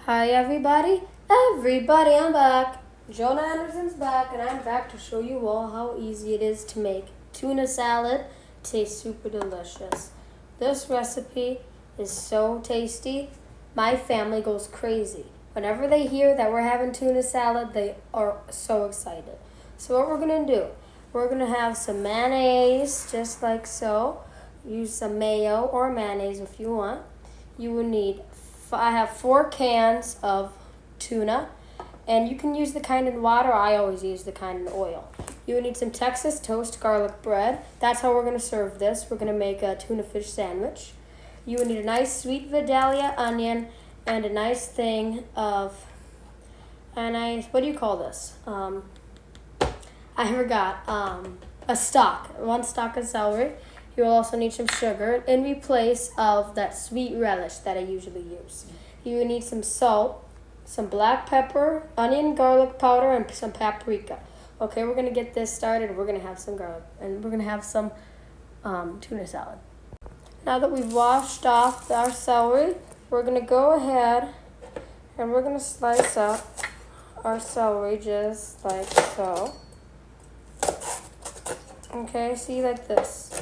Hi everybody, I'm back. Jonah Anderson's back and I'm back to show you all how easy it is to make tuna salad taste super delicious. This recipe is so tasty, my family goes crazy. Whenever they hear that we're having tuna salad, they are so excited. So what we're going to do, we're going to have some mayonnaise just like so. Use some mayo or mayonnaise if you want. You will need I have 4 cans of tuna, and you can use the kind in water. I always use the kind in oil. You will need some Texas toast garlic bread. That's how we're going to serve this. We're going to make a tuna fish sandwich. You will need a nice sweet Vidalia onion and a nice thing of, what do you call this? I forgot. A stalk, 1 stalk of celery. You will also need some sugar in replace of that sweet relish that I usually use. You will need some salt, some black pepper, onion, garlic powder, and some paprika. Okay, we're going to get this started. We're going to have some garlic, and we're going to have some tuna salad. Now that we've washed off our celery, we're going to go ahead and we're going to slice up our celery just like so. Okay, see, like this.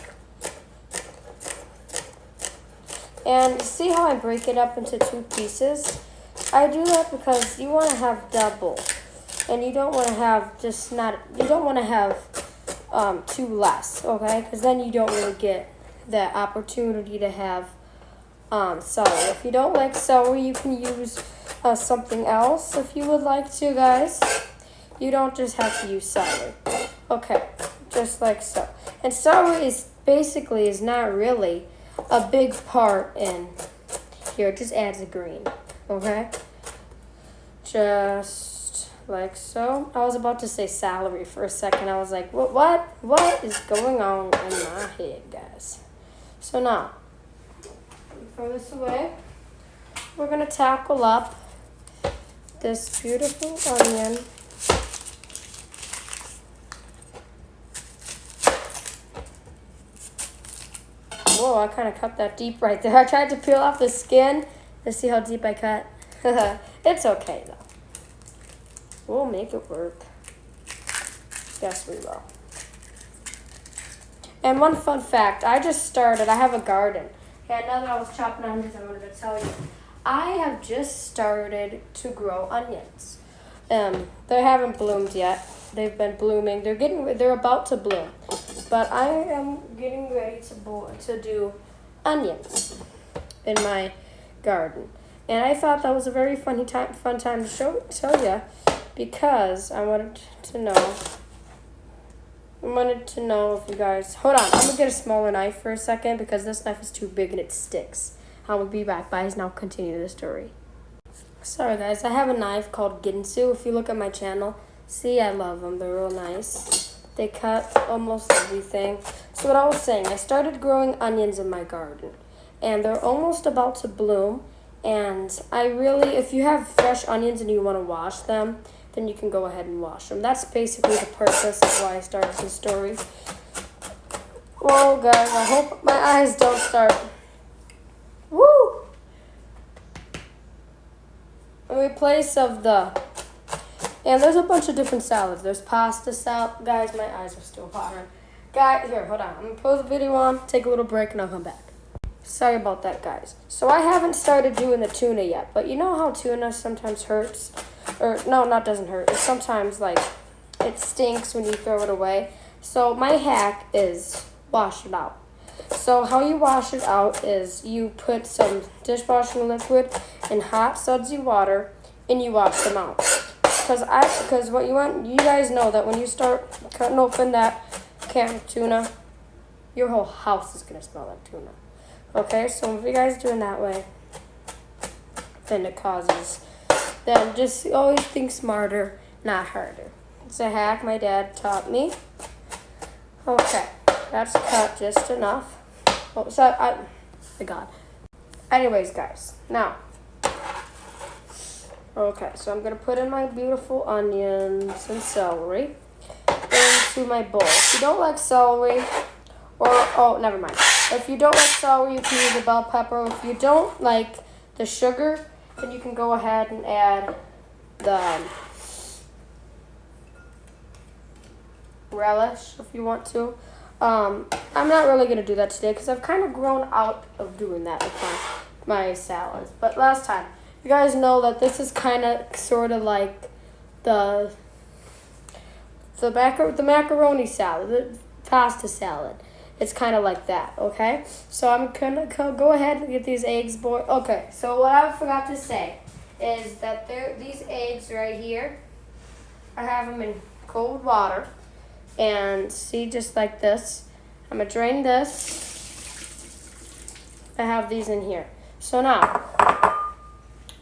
And see how I break it up into 2 pieces? I do that because you want to have double, and you don't want to have too less, okay? Because then you don't really get that opportunity to have celery. If you don't like celery, you can use something else if you would like to, guys. You don't just have to use celery. Okay, just like so. And celery is not really a big part in here. It just adds a green, okay? Just like so. I was about to say celery for a second. I was like, what is going on in my head, guys? So now, throw this away. We're gonna tackle up this beautiful onion. Whoa, I kind of cut that deep right there. I tried to peel off the skin to see how deep I cut. It's okay, though. We'll make it work. Yes, we will. And one fun fact, I have a garden. And now that I was chopping onions, I wanted to tell you. I have just started to grow onions. They haven't bloomed yet. They've been blooming. They're about to bloom. But I am getting ready to do onions in my garden. And I thought that was a very fun time to tell you, because I wanted to know if you guys... Hold on, I'm going to get a smaller knife for a second because this knife is too big and it sticks. I will be back. Guys, now continue the story. Sorry, guys. I have a knife called Ginsu. If you look at my channel, see, I love them. They're real nice. They cut almost everything. So what I was saying, I started growing onions in my garden, and they're almost about to bloom. And if you have fresh onions and you want to wash them, then you can go ahead and wash them. That's basically the purpose of why I started this story. Whoa, guys, I hope my eyes don't start. Woo! In replace of and there's a bunch of different salads. There's pasta salad. Guys, my eyes are still watering. Guys, here, hold on. I'm going to put the video on, take a little break, and I'll come back. Sorry about that, guys. So I haven't started doing the tuna yet, but you know how tuna sometimes hurts? Or, no, not doesn't hurt. It's sometimes, it stinks when you throw it away. So my hack is wash it out. So how you wash it out is you put some dishwashing liquid in hot, sudsy water, and you wash them out. Because what you want, you guys know that when you start cutting open that can of tuna, your whole house is going to smell like tuna. Okay, so if you guys do it that way, then just always think smarter, not harder. It's a hack my dad taught me. Okay, that's cut just enough. Oh, so my God. Anyways, guys, now. Okay, so I'm going to put in my beautiful onions and celery into my bowl. If you don't like celery, never mind. If you don't like celery, you can use a bell pepper. If you don't like the sugar, then you can go ahead and add the relish if you want to. I'm not really going to do that today because I've kind of grown out of doing that with my salads. But last time, you guys know that this is kind of sort of like the macaroni salad, the pasta salad. It's kind of like that, okay? So I'm going to go ahead and get these eggs boiled. Okay, so what I forgot to say is that these eggs right here, I have them in cold water. And see, just like this. I'm going to drain this. I have these in here. So now,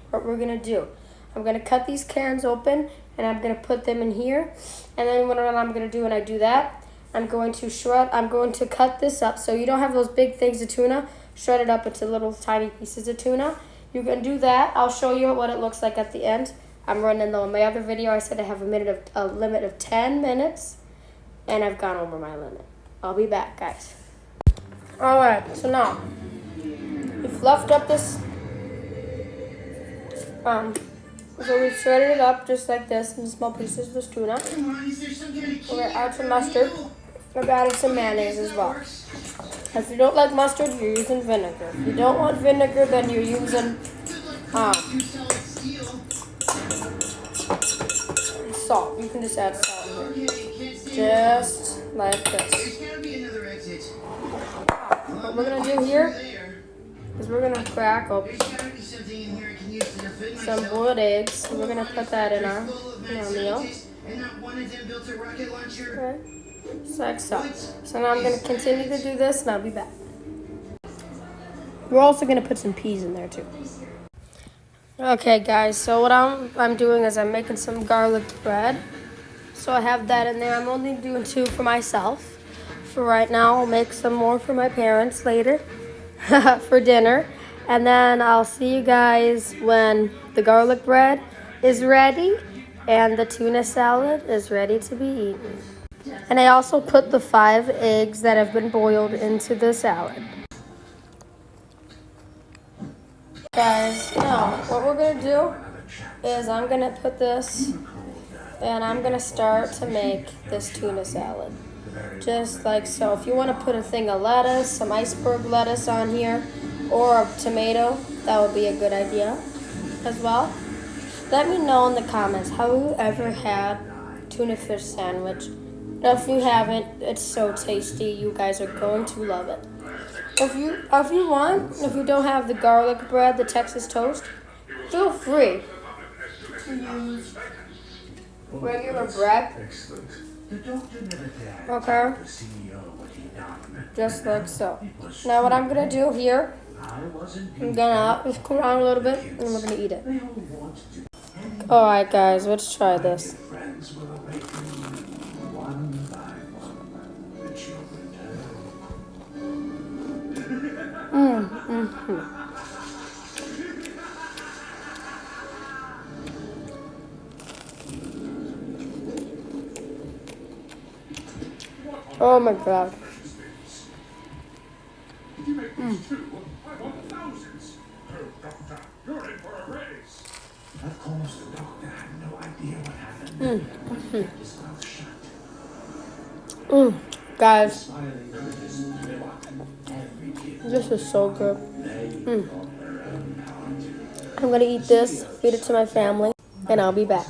what we're going to do, I'm going to cut these cans open, and I'm going to put them in here. And then what I'm going to do when I do that, I'm going to cut this up. So you don't have those big things of tuna, shred it up into little tiny pieces of tuna. You can do that. I'll show you what it looks like at the end. I'm running though. In my other video, I said I have a limit of 10 minutes. And I've gone over my limit. I'll be back, guys. Alright, so now, we fluffed up this, so we shredded it up just like this in small pieces of this tuna. We're going to add some mustard. I've added some mayonnaise as well. If you don't like mustard, you're using vinegar. If you don't want vinegar, then you're using salt. You can just add salt here. Just like this. What we're going to do here is we're going to crack open some boiled eggs. We're going to put that in our meal. Okay. Just like so. So now I'm going to continue to do this and I'll be back. We're also going to put some peas in there too. Okay guys, so what I'm doing is I'm making some garlic bread. So I have that in there. I'm only doing 2 for myself. For right now, I'll make some more for my parents later for dinner. And then I'll see you guys when the garlic bread is ready and the tuna salad is ready to be eaten. And I also put the 5 eggs that have been boiled into the salad. Guys, now what we're going to do is I'm going to put this and I'm going to start to make this tuna salad. Just like so. If you want to put a thing of lettuce, some iceberg lettuce on here, or a tomato, that would be a good idea as well. Let me know in the comments, have you ever had tuna fish sandwich? If you haven't, it's so tasty. You guys are going to love it. If you don't have the garlic bread, the Texas toast, feel free to use regular bread. Okay. Just like so. Now what I'm gonna do here, I'm gonna just cool down a little bit and we're gonna eat it. Alright guys, let's try this. Oh my god. Of course, the doctor had no idea what happened. His mouth shut. Guys, this is so good. I'm gonna eat this, feed it to my family, and I'll be back.